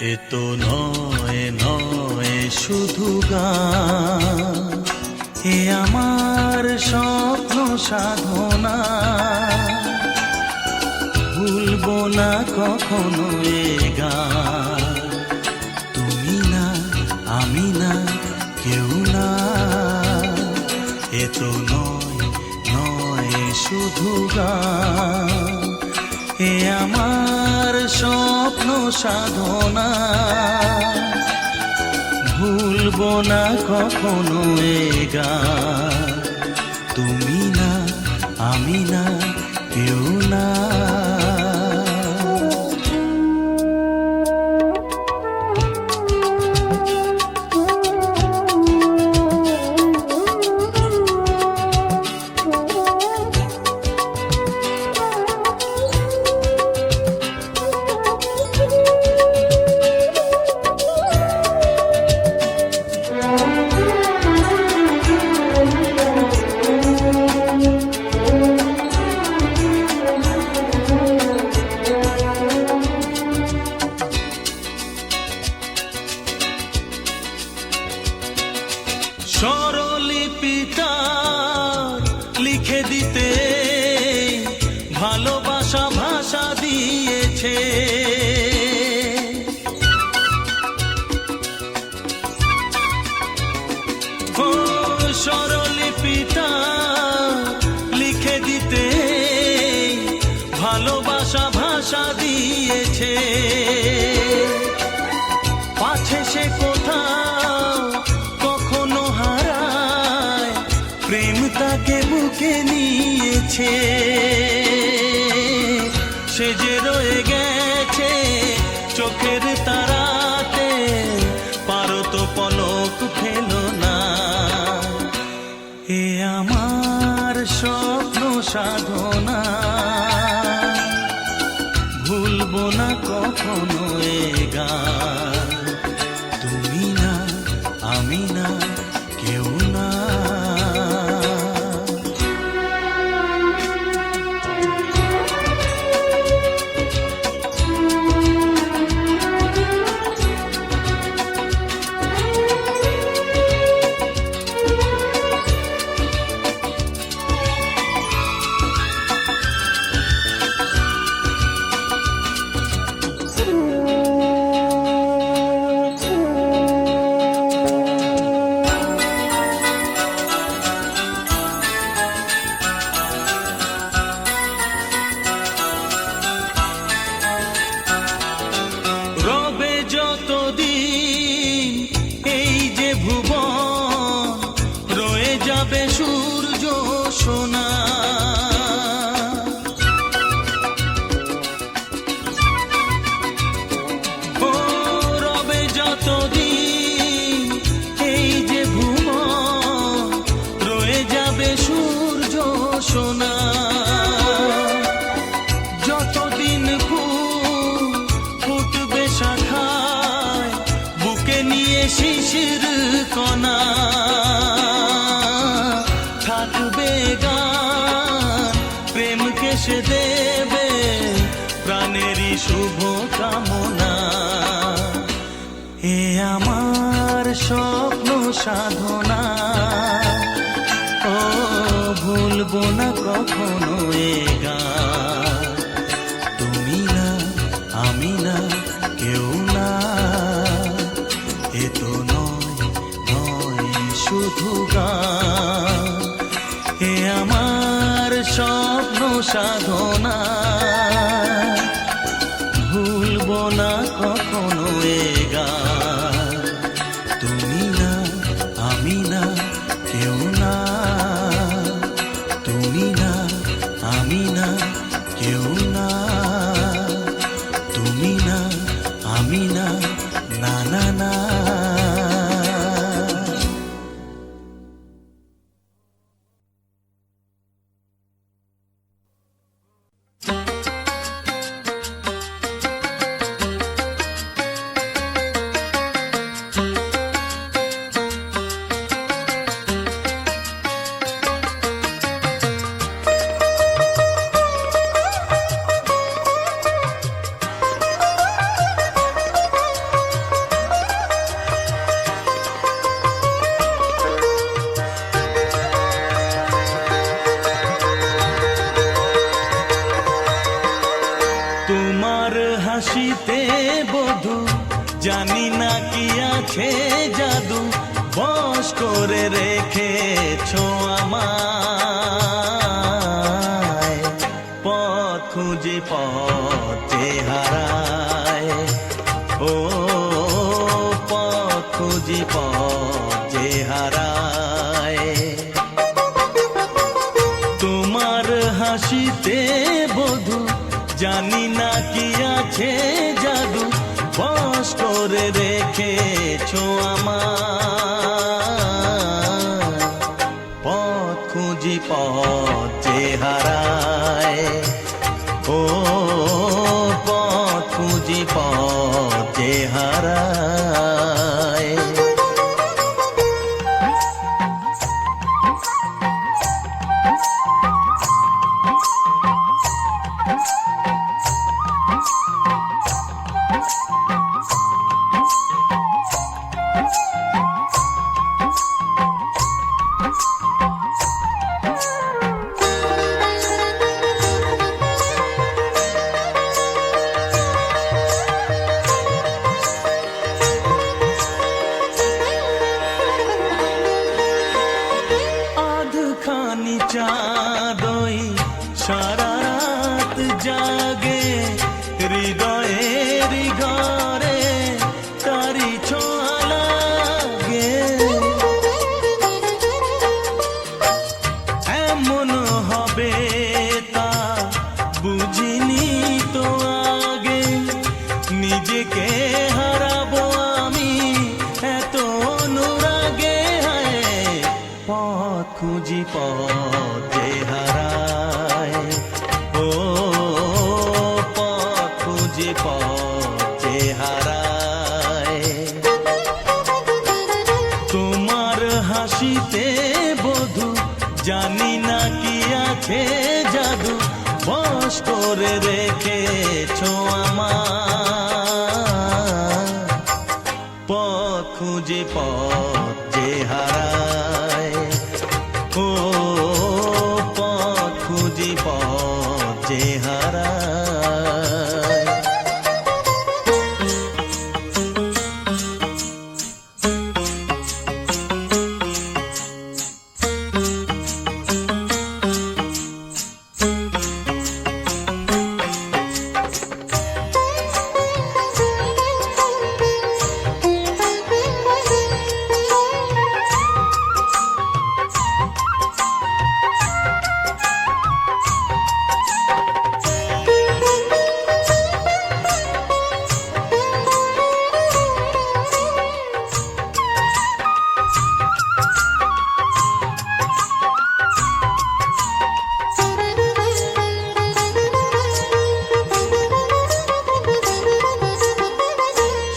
এ তো নয় নয় শুধু গান, এ আমার স্বপ্ন সাধনা। ভুলবো না কখনো এ গান, তুমি না আমি না কেউ না। এ তো নয় নয় শুধু গান, এ আমার স্বপ্ন সাধনা। ভুলবো না কখনো এ গান, তুমি না আমি না কেউ না। স্বরলিপিটা লিখে দিতে ভালোবাসা ভাষা দিয়েছে। ও স্বরলিপিটা লিখে দিতে ভালোবাসা ভাষা দিয়েছে। পাছে সে কোথাও কখনো হারায়, প্রেম তাকে বুকে নিয়েছে। সে যে রয়ে গেছে চোখের তারাতে, পারো তো পলক ফেলো না। এ আমার স্বপ্ন সাধনা, ভুলবো না কখনো এ গান, তুমি না আমি না কেউ না। রবে যতদিন এই যে ভুবন, রয়ে যাবে সূর্য সোনা। ও রবে যতদিন এই যে ভুবন, রয়ে যাবে সূর্য সোনা। যতদিন ফুটবে শাখায়, বুকে নিয়ে শিশির কণা। থাকবে গান প্রেমকে সে দেবে প্রাণেরই শুভ কামনা। এ আমার স্বপ্ন সাধনা, ও ভুলবো না কখনো এ গান, তুমি না আমি না কেউ না। এ তো নয় নয় শুধু গান, এ আমার স্বপ্ন সাধনা। ভুলবো না কখনো এ গান, তুমি না আমি না কেউ না। তুমি না আমি না কেউ না। তুমি না আমি না না না না। আছে জাদু বশ করে রেখেছো আমায়, পথ খুঁজি পথে হারায়, ও পথ খুঁজি পথে হারায়। তোমার হাসিতে বধু জানি না কি আছে জাদু বশ করে রেখেছো আমায়, পথ খুঁজি পথে হারায়, ও পথ খুঁজি পথে হারায়। আধখানি চাঁদই সারা রাত জাগে, হৃদয়ের ঘরে তারি ছোঁয়া লাগে। এমন হবে তা বুঝিনি তো আগে, নিজেকে হারাবো আমি এত অনুরাগে। পথ খুঁজি পথে হারায়, ও পথ খুঁজি পথে হারায়। তোমার হাসিতে বধু জানি না কি আছে জাদু বশ করে রেখেছো আমায়, পথ খুঁজি পথে হারায়, ও পথ খুঁজি পথে হারায়।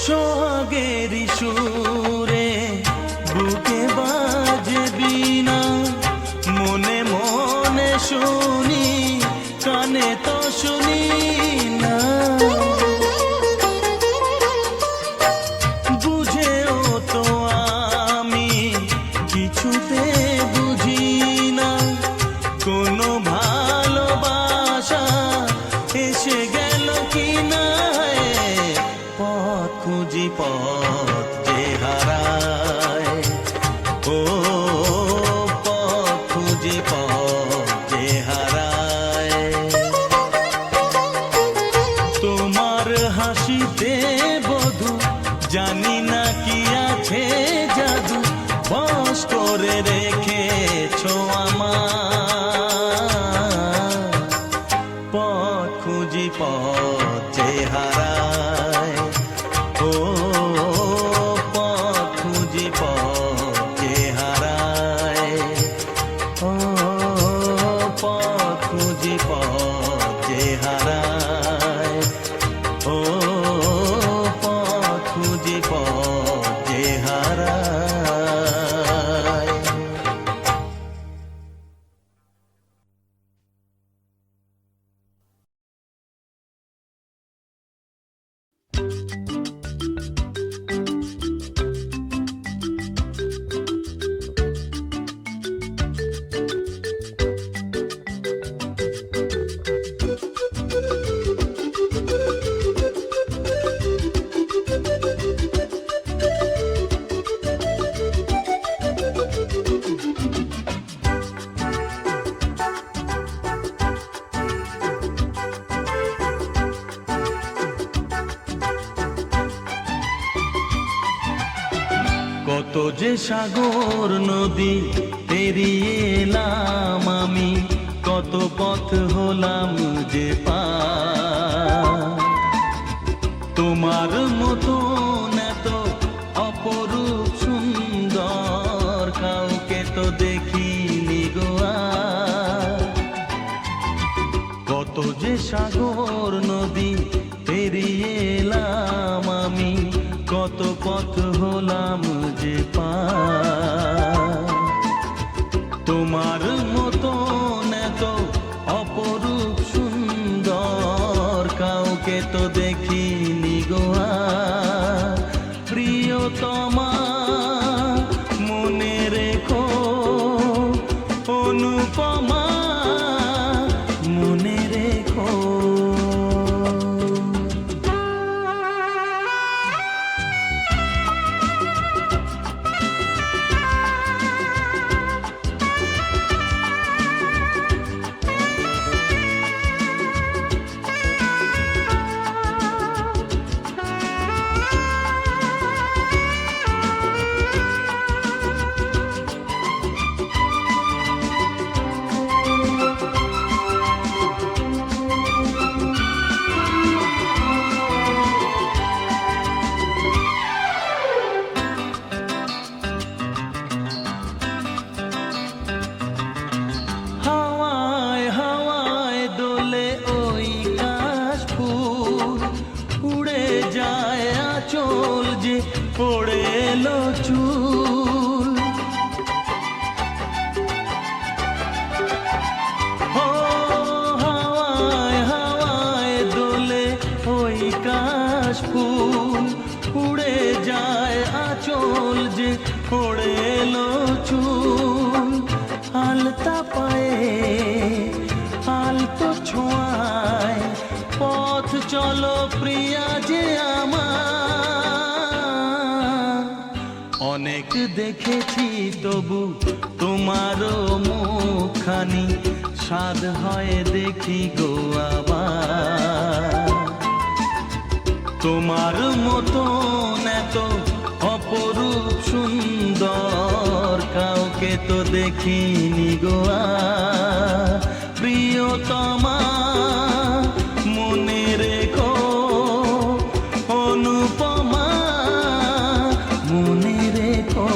সোহাগেরি সুরে বুকে বাজে বীণা, মনে মনে শুনি কানে তো শুনি না। বুঝেও তো আমি কিছুতে বুঝি না, কোনো ভালোবাসা এসে গেল কি না। পথ খুঁজি পথে হারায়, ও পথ খুঁজি পথে হারায়। তোমার হাসিতে বধু জানি না কি আছে জাদু বশ করে রেখেছো আমায়, পথ খুঁজি পথে হারায়, ও পথ খুঁজি পথে হারায়, ও পথ খুঁজি পথে হারায়, ও পথ খুঁজি পথে হারায়। কত যে সাগর নদী পেরিয়ে এলাম আমি, কত পথ হলাম যে পার। তোমার মতন এত অপরূপ সুন্দর কাউকে তো দেখিনি গো আর। কত যে সাগর নদী পেরিয়ে এলাম আমি, কত পথ হলাম যে পার। তোমার মতন এত অপরূপ সুন্দর কাউকে তো দেখিনি গো আর। প্রিয়তমা মনে রেখো, অনুপমা মনে রেখো। পড়ে এলো চুল, ও হাওয়ায় হাওয়ায় দোলে ওই কাশ ফুল। উড়ে যায় আঁচল যে পড়ে এলো চুল। আলতা পায়ে আলতো ছোঁয়ায় পথ চলো প্রিয়া যে আমার। অনেক দেখেছি তবু তোমারও মুখখানি, স্বাদ হয় দেখি গো আবার। তোমার মতন এত অপরূপ সুন্দর কাউকে তো দেখিনি গো আর। প্রিয়তমা মনে রেখো, অনুপমা মনে রেখো।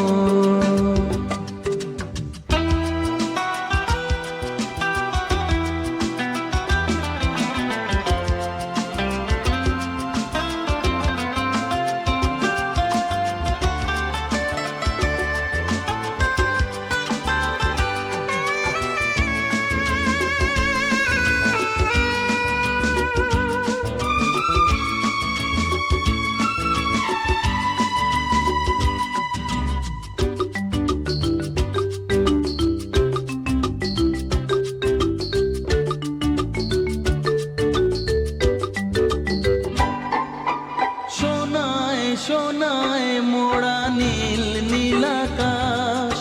সোনায় মোড়া নীল নীলাকাশ,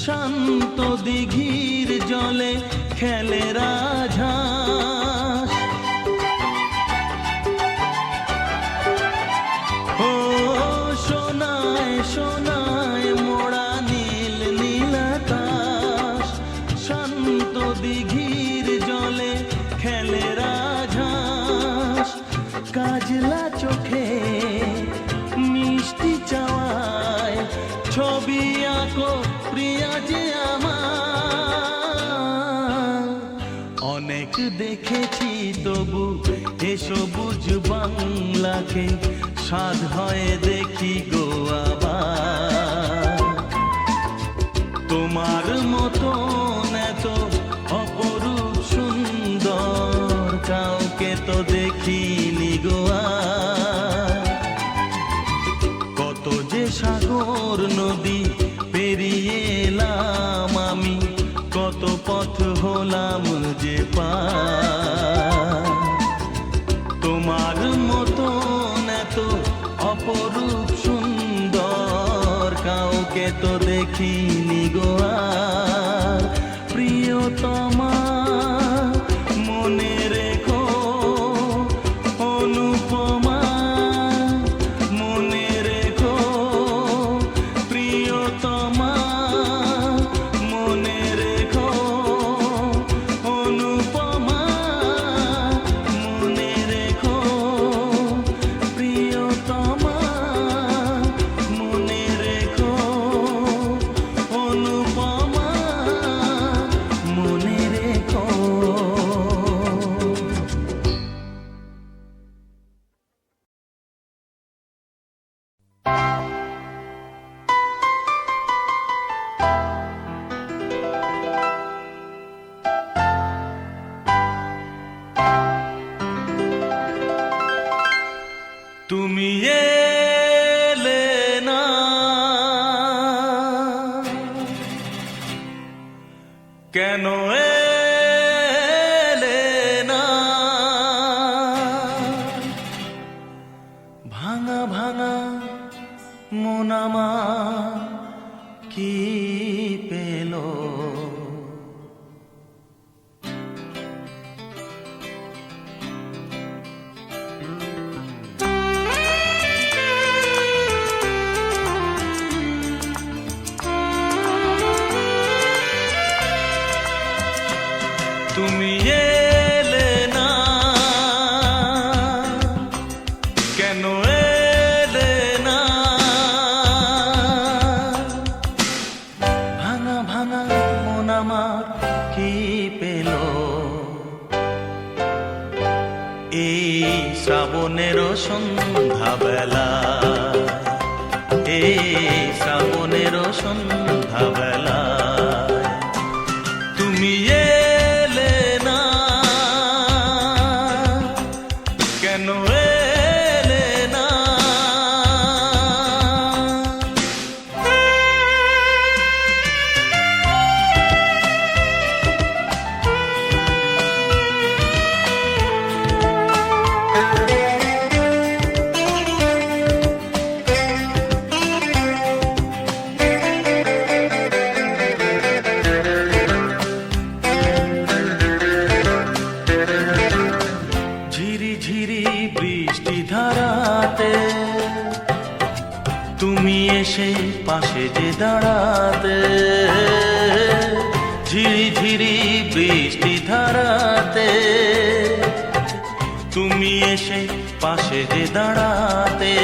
শান্ত দিঘির জলে খেলে রাজহাঁস। ও সোনায় সোনায় মোড়া নীল নীলাকাশ, শান্ত দিঘির জলে খেলে রাজহাঁস। কাজলা চোখে মিষ্টি চাওয়ায় ছবি আঁকো প্রিয়া যে আমার। অনেক দেখেছি তবু এ সবুজ বাংলাকে, স্বাদ হয় দেখি গো আবার। তোমার মতন এত অপরূপ সুন্দর কাউকে তো দেখিনি গো আর। কত যে সাগর নদী পেরিয়ে এলাম আমি, কত পথ হলাম যে পার। তোমার মতন এত অপরূপ সুন্দর কাউকে তো দেখিনি গো আর। তুমি এলে না, কেন এলে না? ভাঙা ভাঙা মন আমার কি পেল? তুমি এলে না, কেন এলে না? ভাঙা ভাঙা মন আমার কি পেল? এই শ্রাবণের সন্ধ্যাবেলা, এই শ্রাবণের সন্ধ্যাবেলা তুমি এলে না, কেন এলে না? ঝিরি ঝিরি বৃষ্টি ধারাতে তুমি এসে পাশে যে দাঁড়াতে, ঝিরি ঝিরি বৃষ্টি ধারাতে তুমি এসে পাশে যে দাঁড়াতে,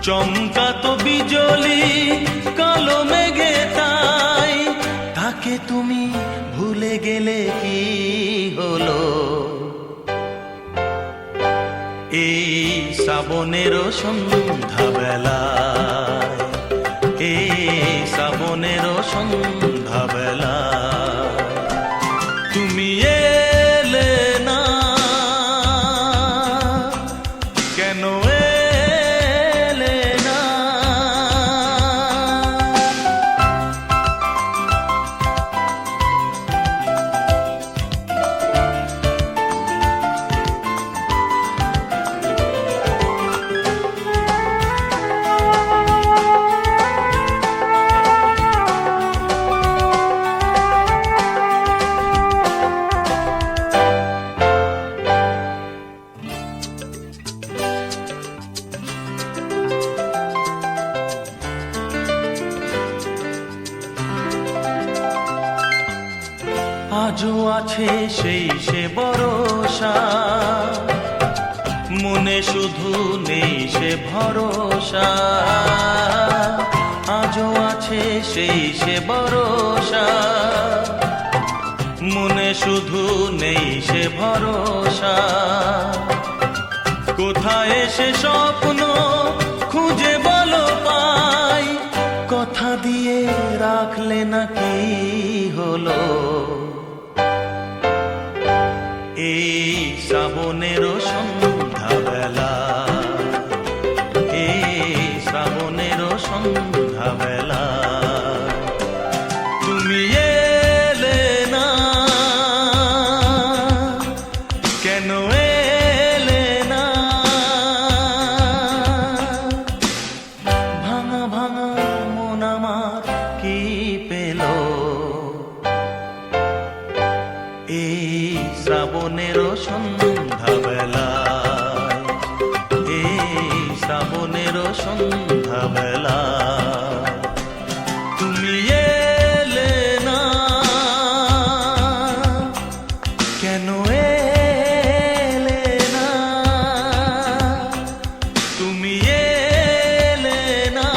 চমকাতো বিজলি কালো মেঘে তাই, তাকে তুমি ভুলে গেলে কি হলো? এই শ্রাবণের সন্ধ্যাবেলায়, এই শ্রাবণের সন্ধ্যাবেলায় তুমি এলে না, কেন এলে না? আজও আছে সেই সে ভরসা, মনে শুধু নেই সে ভরসা। আজও আছে সেই সে ভরসা, মনে শুধু নেই সে ভরসা। কোথায় সে স্বপ্ন খুঁজে বলো পাই, কথা দিয়ে রাখলে না কি হলো? এই শ্রাবণের সন্ধ্যাবেলা, এই শ্রাবণের সন্ধ্যাবেলা তুমি এলে না, কেন এলে না? ভাঙা ভাঙা মন আমার কি পেল? এই শ্রাবণের সন্ধ্যাবেলায়, এই শ্রাবণের সন্ধ্যাবেলায় তুমি এলে না, কেন এলে না? তুমি এলে না,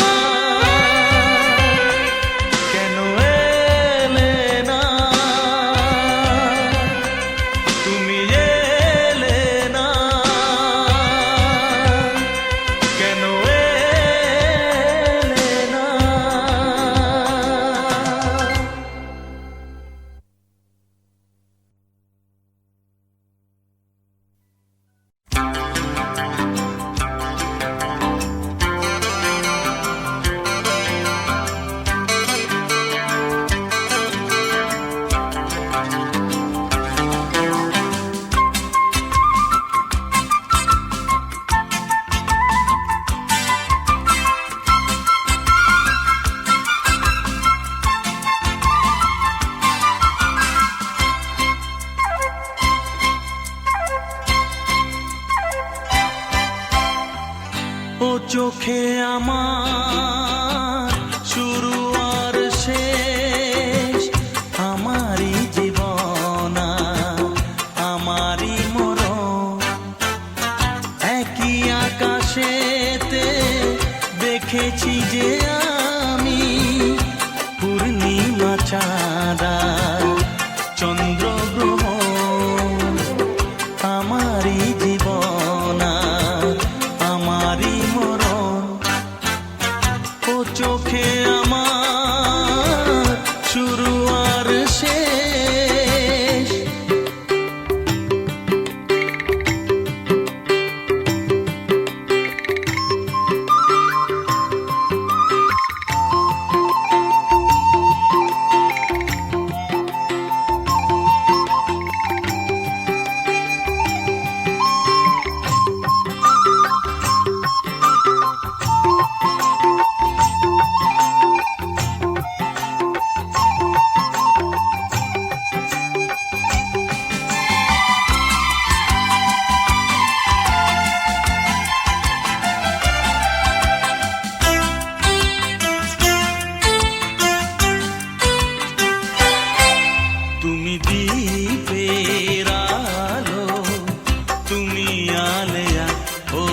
কেন এলে না? তুমি এলে চোখে আমার শুরু আর শেষ, আমারই জীবন আমারই মরণ। একই আকাশেতে দেখেছি যে আমি পূর্ণিমা চাঁদা চন্দ্র গ্রহ, আমারই জীবন আমারই মরণ। ও চোখে আমার শুরু আর শেষ। তুমি দীপের আলো, তুমি আলেয়া ও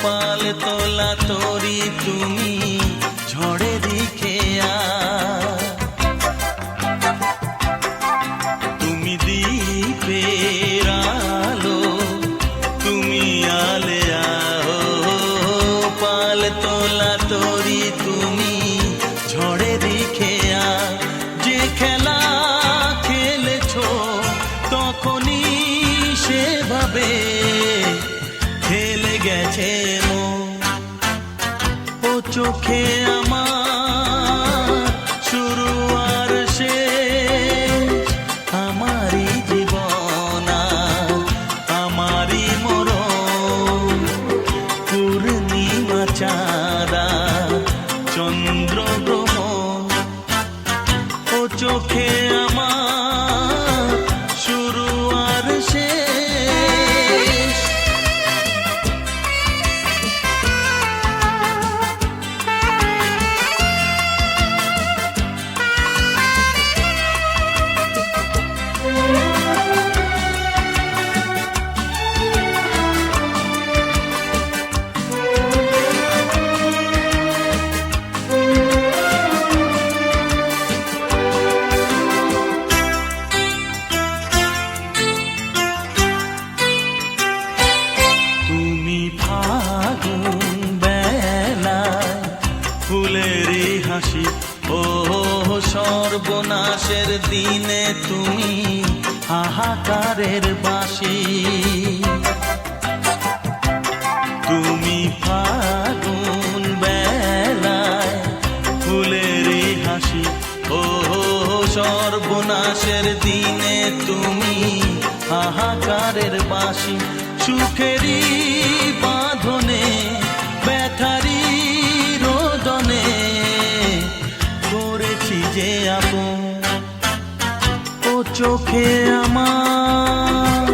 পাল তোলা তরি, তুমি ঝড়েরই খেয়া। তুমি দীপের আলো, তুমি আলেয়া ও পাল তোলা তরি, তুমি ঝড়েরই খেয়া। যে খেলা তখনই সেভাবে খেলে গেছে মন। ও চোখে আমার শুরু আর শেষ, আমারই জীবন আমারই মরণ। পূর্ণিমা চাঁদা চন্দ্র গ্রহণ, ও চোখে আমার শুরু আর শেষ। তুমি ফাগুন বেলায় ফুলেরই হাসি, ও সর্বনাশের দিনে তুমি হাহাকারের বাঁশি। তুমি ফাগুন বেলায় ফুলেরই হাসি, ও সর্বনাশের দিনে তুমি হাহাকারের বাঁশি। সুখেরই বাঁধনে ব্যথারই রোদনে করেছি যে আপন। ও চোখে আমার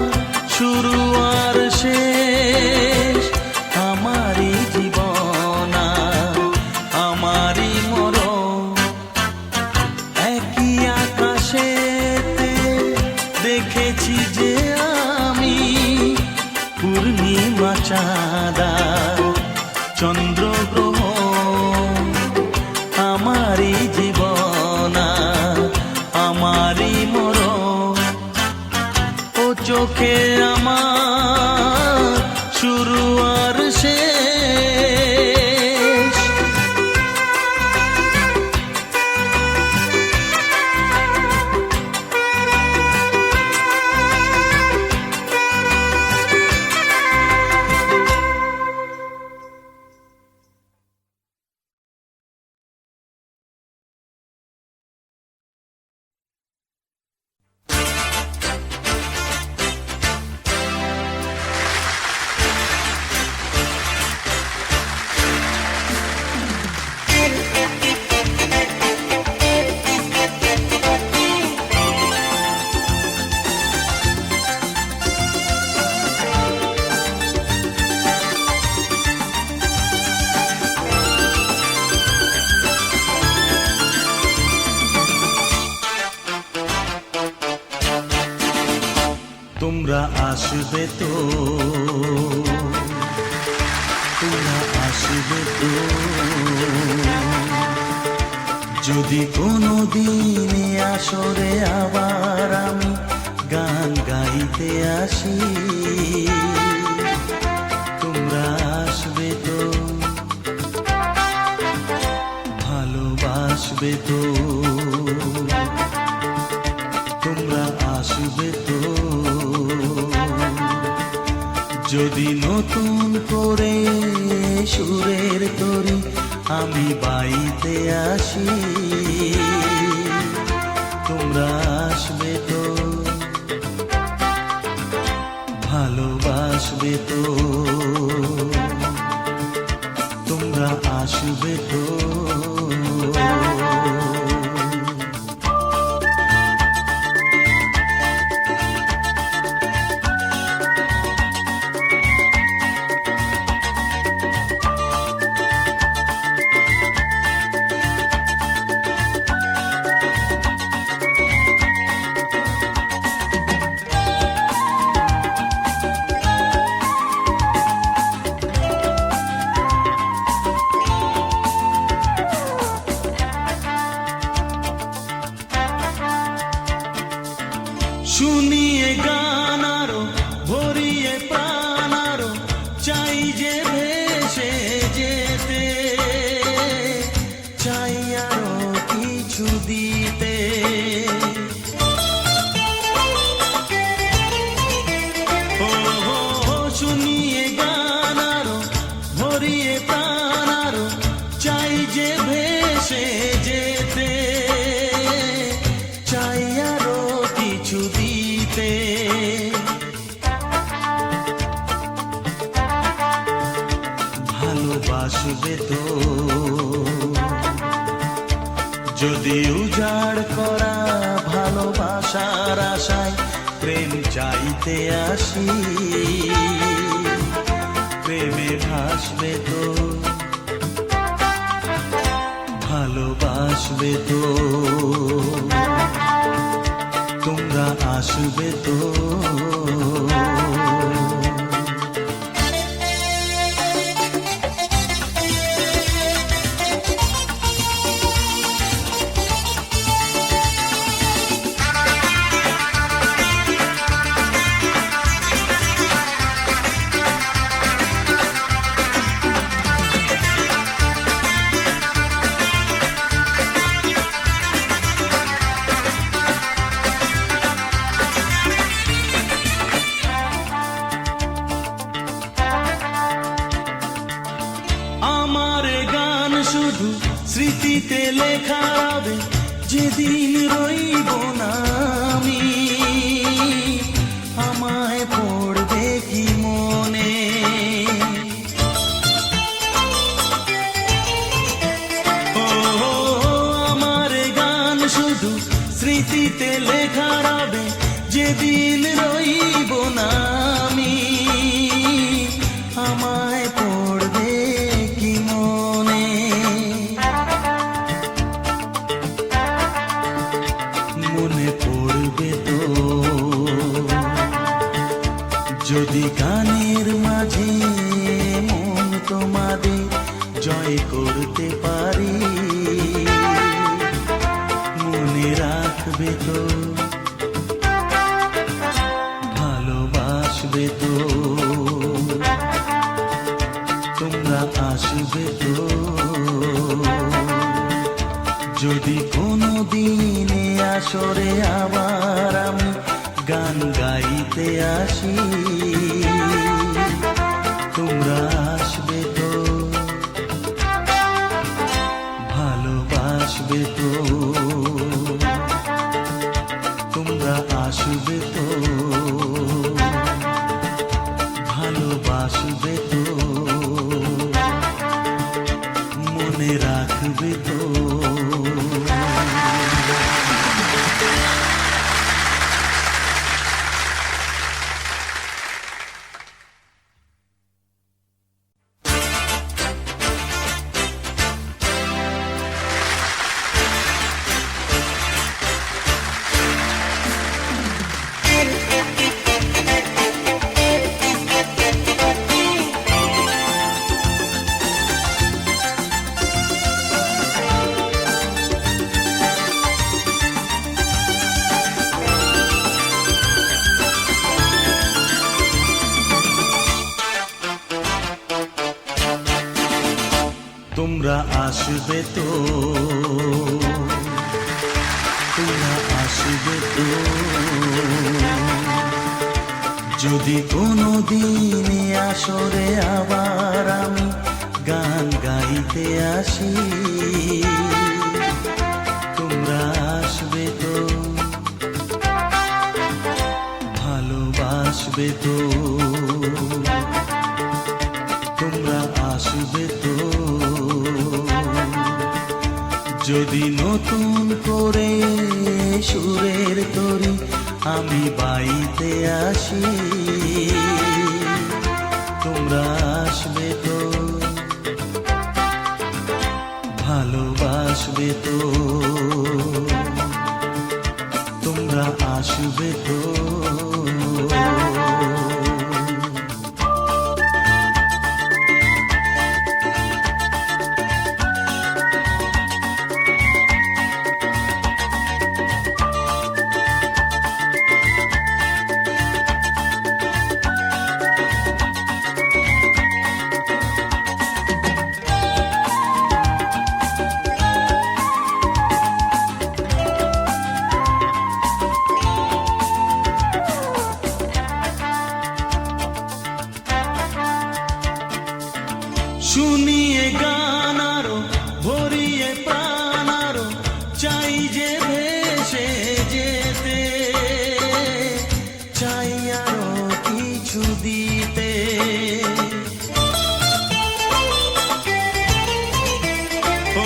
শুরু আর শেষ, আমারই জীবন আমারই মরণ। একই আকাশেতে দেখেছি যে আমি পূর্ণিমা চাঁদা চন্দ্র গ্রহণ, আমারই জীবন আমারই মরণ। ও চোখে আমার শুরু আর শেষ। তোমরা আসবে তো, তোমরা আসবে তো, যদি কোনো দিনে আসরে আবার আমি গান গাইতে আসি, তোমরা আসবে তো, ভালোবাসবে তো, তোমরা আসবে তো, যদি নতুন করে সুরের তরি আমি বাইতে আসি, তোমরা আসবে তো, ভালোবাসবে তো, তোমরা আসবে তো। শুনিয়ে গান আরো ভরিয়ে প্রাণ আরো চাই যে ভেসে যেতে, চাই আরো কিছু দিতে, শুনিয়ে গান আরো ভরিয়ে প্রাণ আরো চাই যে ভেসে যেতে, চাই আরো কিছু দিতে, ভালোবাসবে তো, যদি উজাড় করা ভালোবাসার আশায় প্রেম চাইতে আসি, প্রেমে ভাসবে তো, ভালোবাসবে তো, তোমরা আসবে তো। আমার গান শুধু স্মৃতিতে লেখা হবে, যেদিন রইব না আমি, আমায় পড়বে কি মনে, ও আমার গান শুধু স্মৃতিতে লেখা হবে, যেদিন রইব না আমি, আমায় পড়বে কি মনে, মনে পড়বে তো, যদি গানের মাঝে মন তোমাদের জয় করতে পারি, মনে রাখবে তো, ভালোবাসবে তো, তোমরা আসবে তো, যদি কোনো দিনে আসরে আবার আমি গান গাইতে আসি, তোমরা আসবে তো, ভালোবাসবে তো, তোমরা আসবে তো, ভালোবাসবে তো, মনে রাখবে তো। তোমরা আসবে তো, তোমরা আসবে তো। যদি কোনো দিনে আসরে আবার আমি গান গাইতে আসি, তোমরা আসবে তো, ভালোবাসবে তো, তোমরা আসবে তো। যদি নতুন করে সুরের তরি আমি বাইতে আসি, তোমরা আসবে তো, ভালোবাসবে তো, তোমরা আসবে তো। শুনিয়ে গান আরো ভরিয়ে প্রাণ আরো চাই যে ভেসে যেতে, চাই আরো কিছু দিতে। ও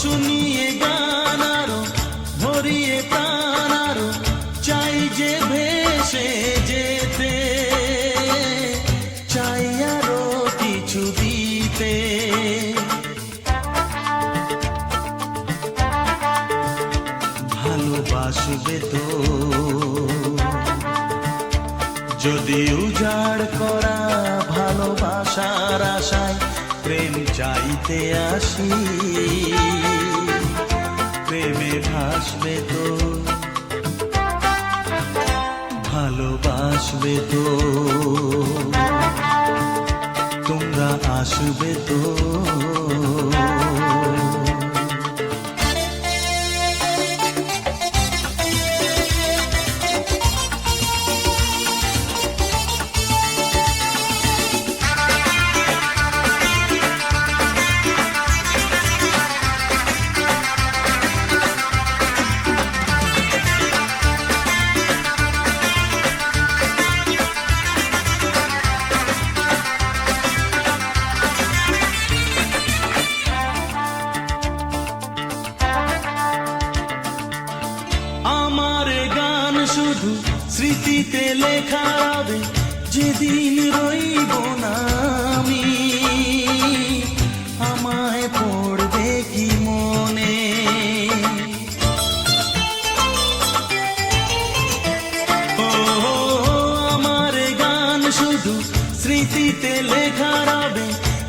শুনিয়ে গান আরো ভরিয়ে প্রাণ আরো চাই যে ভেসে যেতে, চাই আরো কিছু দিতে। ভালোবাসবে তো, যদি উজাড় করা ভালোবাসার আশায় প্রেম চাইতে আসি, প্রেমে ভাসবে তো, ভালোবাসবে তো, তোমরা আসবে তো। আমার গান শুধু স্মৃতিতে লেখা হবে, যেদিন রইব না আমি, আমায় পড়বে কি মনে। ও আমার গান শুধু স্মৃতিতে লেখা হবে,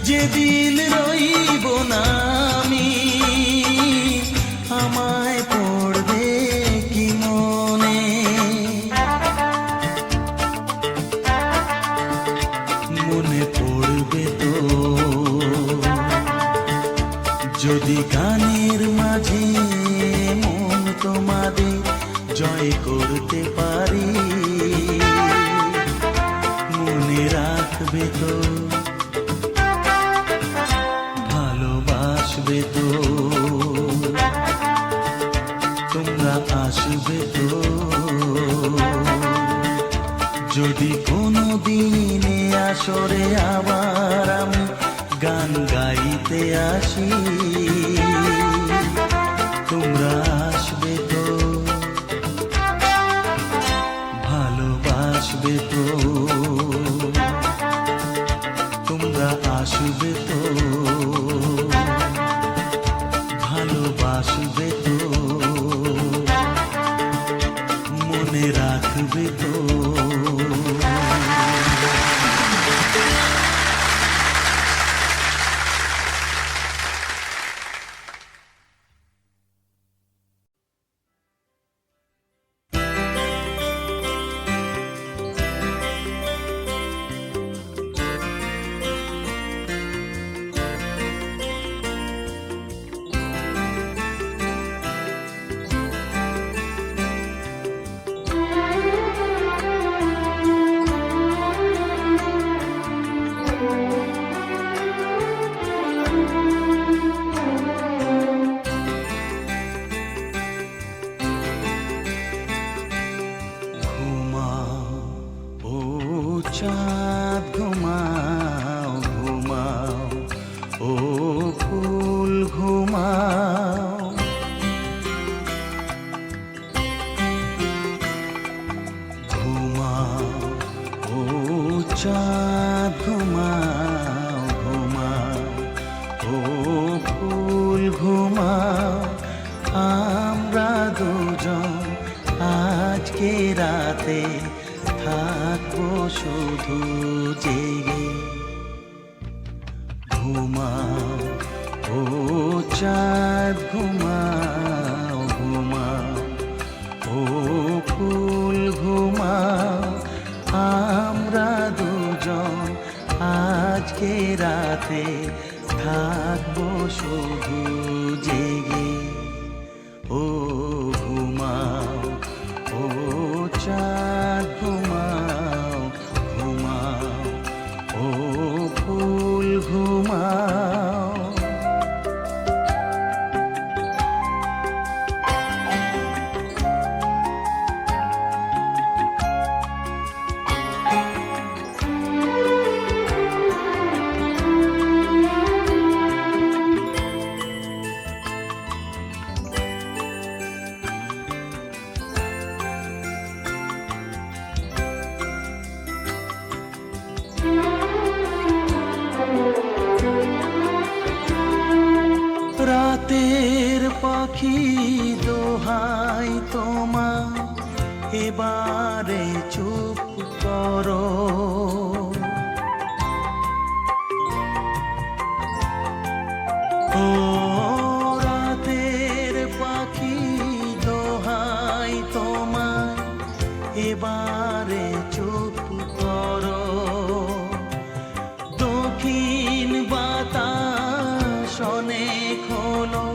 যেদিন রইব না আমি, আমায় পড়বে কি মনে। মনে পড়বে তো, যদি গানের মাঝে মন তোমাদের জয় করতে পারি, মনে রাখবে তো, ভালোবাসবে তো, তোমরা আসবে তো। যদি কোনো দিনে আসরে আবার আমি গান গাইতে আসি, তোমরা আসবে তো, ভালোবাসবে তো, তোমরা আসবে তো, ভালোবাসবে তো, মনে রাখবে তো। চাঁদ ঘুমাও ঘুমাও, ও ফুল ঘুমাও। ঘুমাও ও চাঁদ ঘুমাও ঘুমাও, ও ফুল ঘুমাও। আমরা দুজন আজকে রাতে থাকবো শুধু জেগে। ঘুমাও ও চাঁদ ঘুমাও ঘুমাও, ও ফুল ঘুমাও। আমরা দুজন আজকে রাতে থাকবো শুধু জেগে। ও ঘুমাও ও চাঁদ ঘুমাও ঘুমাও, ও ফুল ঘুমাও। রাতের পাখি দোহাই তোমার, এবারে চুপ করো। ও রাতের পাখি দোহাই তোমার, এবারে চুপ করো। দক্ষিণ বাতাস অনেক হলো,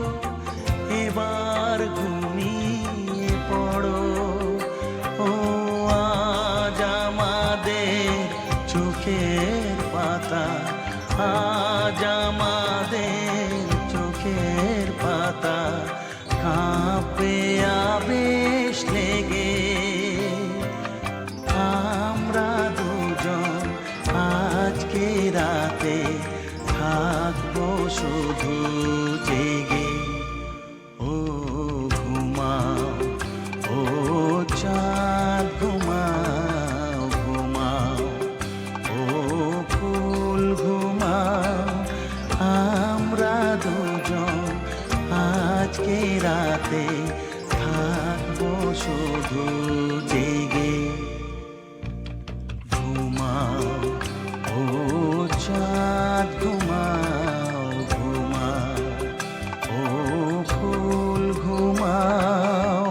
এবার ঘুমিয়ে পড়ো। ও আজ আমাদের চোখের পাতা, আজ আমাদের চোখের পাতা কাঁপে আবেশ লেগে। আমরা দুজন আজকে রাতে থাকবো শুধু জেগে। ও ঘুমাও ও চাঁদ ঘুমাও ঘুমাও, ও ফুল ঘুমাও। আমরা দুজন আজকে রাতে থাকবো শুধু জেগে। ঘুমাও ও চাঁদ ঘুমাও ঘুমাও, ও ফুল ঘুমাও।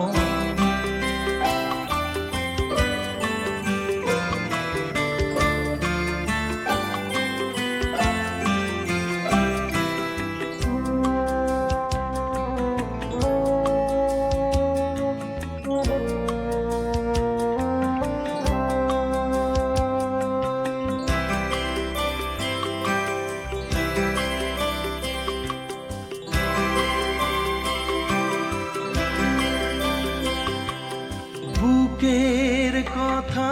বুকের কথা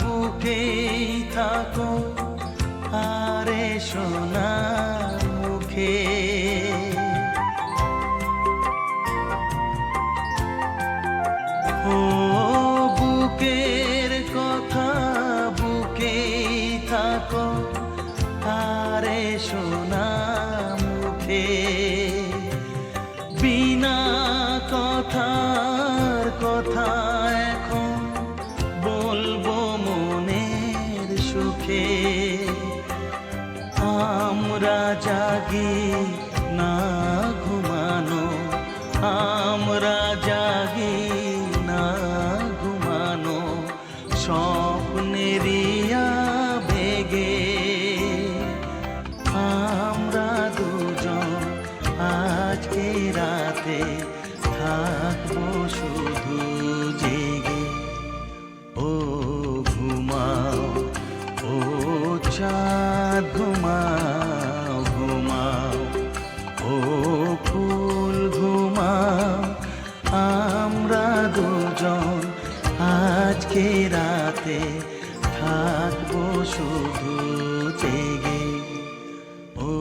বুকেই থাকো, আরে সোনা মুখে। ও বুকের কথা বুকেই থাকো, আরে সোনা মুখে। বিনা কথার কথা এখন বলবো মনের সুখে। আমরা জাগি না ঘুমানো, আমরা জাগি না ঘুমানো, স্বপ্নেরই আবেগে। আমরা দুজন আজকে রাতে থাকবো শুধু জেগে। ও ঘুমাও ও চাঁদ ঘুমাও ঘুমাও, ও ফুল ঘুমাও। আমরা দুজন আজকে রাতে থাকবো শুধু জেগে। ও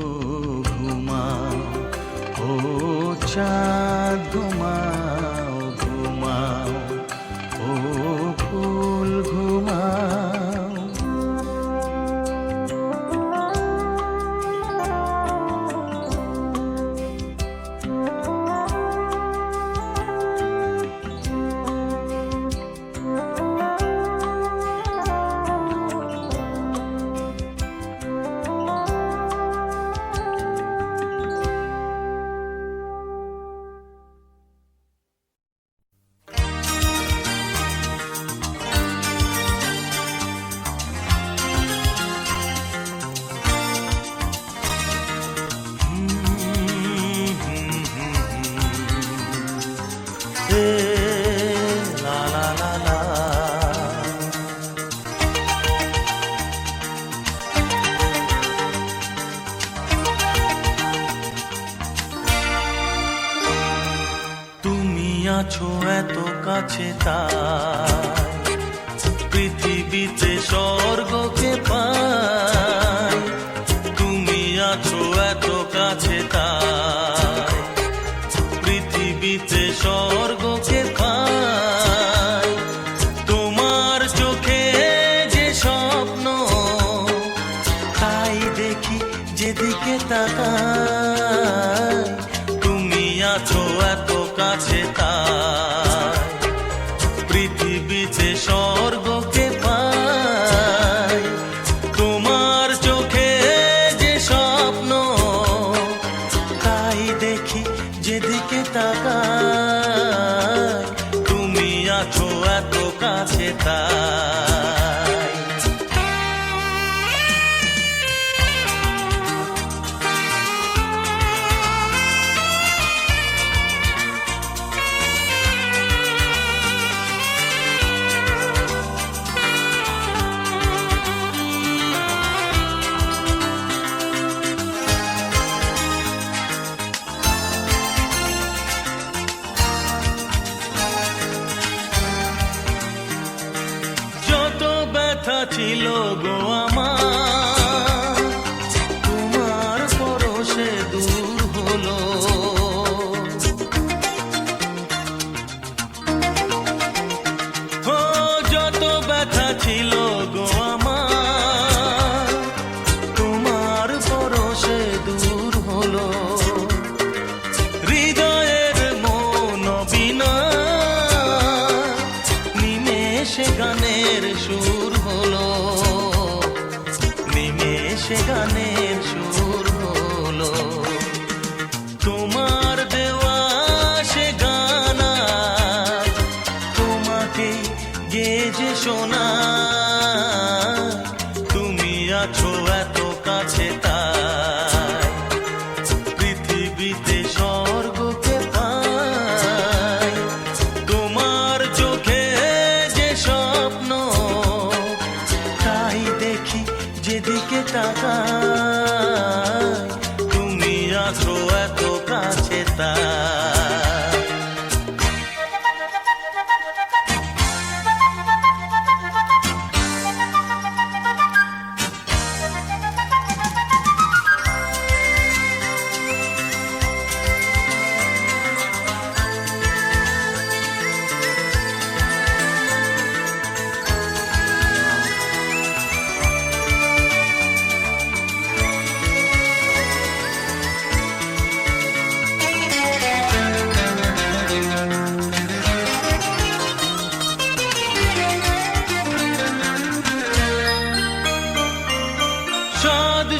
ঘুমাও, ও চাঁদ ঘুমাও, ঘুমাও, ও ফুল ঘুমাও। La la la la। তুমি আছো এত কাছে তাই পৃথিবীতে স্বর্গকে পাই। তুমি আছো এত কাছে তাই পৃথিবীতে স্বর্গকে পাই। তোমার চোখে যে স্বপ্ন তাই দেখি যেদিকে তাকাই। তুমি আছো এত কাছে তাই পৃথিবীতে স্বর্গকে পাই। তোমার চোখে যে স্বপ্ন তাই দেখি যেদিকে তাকাই। তুমি আছো এত কাছে তাই। ছিল গো আমার তোমার পরশে দূর হলো। ও যত ব্যথা ছিল গো আমার তোমার পরশে দূর হলো। হৃদয়ের মন বিনা নিমেষে গানের সুর হলো। নিমেষে গানের সুর হলো। তোমার দেওয়া সে গানা তোমাকে গেজে শোনা। তুমি আছো এত কাছে তাই পৃথিবীতে স্বর্গকে পাই। তোমার চোখে যে স্বপ্ন তাই দেখি যেদিকে তাকাই। তুমি আছো এত কাছে তাই।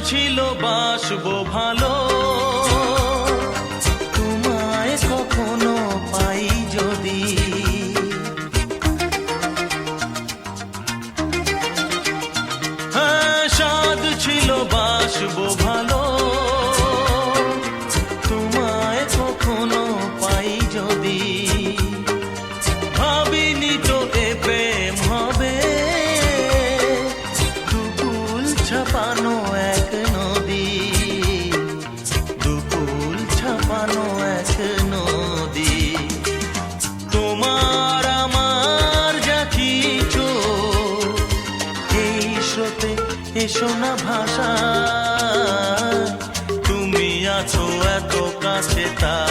ছিল বাসবো ভালো তোমায় কখনো পাই যদি। হ্যাঁ সাধ ছিল বাসবো ভালো তোমায় কখনো পাই যদি। ভাবিনি তো এ প্রেম হবে দুকুল ছাপানো এক নদী। দুকুল ছাপানো এক নদী। তোমার আমার যা কিছু এই শোনা ভাষা তুমি আছো এত কাছে তা